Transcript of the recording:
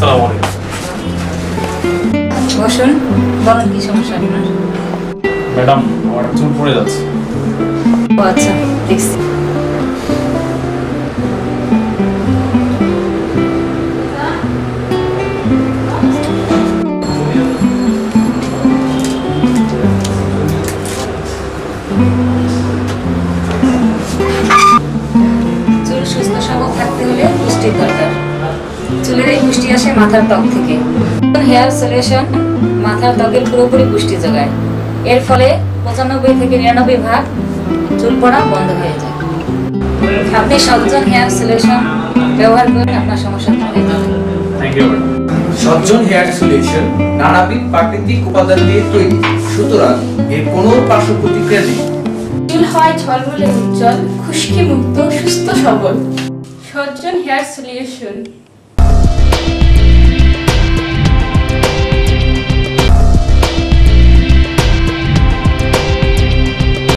আসসালামু আলাইকুম। বসুন, বলেন কি সমস্যা আপনার? ম্যাডাম, আমার চুল পড়ে যাচ্ছে। ও আচ্ছা, দেখছি। চুল সুস্থ সবল থাকতে হলে পুষ্টির দরকার। চুলের এই পুষ্টি আসে মাথার ত্বক থেকে। হেয়ার সলিউশন মাথার ত্বকের পুরোপুরি পুষ্টি যোগায়। এর ফলে 95 থেকে 99% চুল পড়া বন্ধ হয়ে যায়। আপনি সজ্জন হেয়ার সলিউশন ব্যবহার করে আপনার সমস্যা হয়ে যাবে। Thank you madam. Sajjan hair solution নানাবিধ প্রাকৃতিক উপাদান দিয়ে তৈরি, সুতরাং এর কোনো পার্শ্ব প্রতিক্রিয়া নেই। চুল হয় ঝলমলে উজ্জ্বল, খুশকি মুক্ত, সুস্থ সবল। সজ্জন হেয়ার সলিউশন।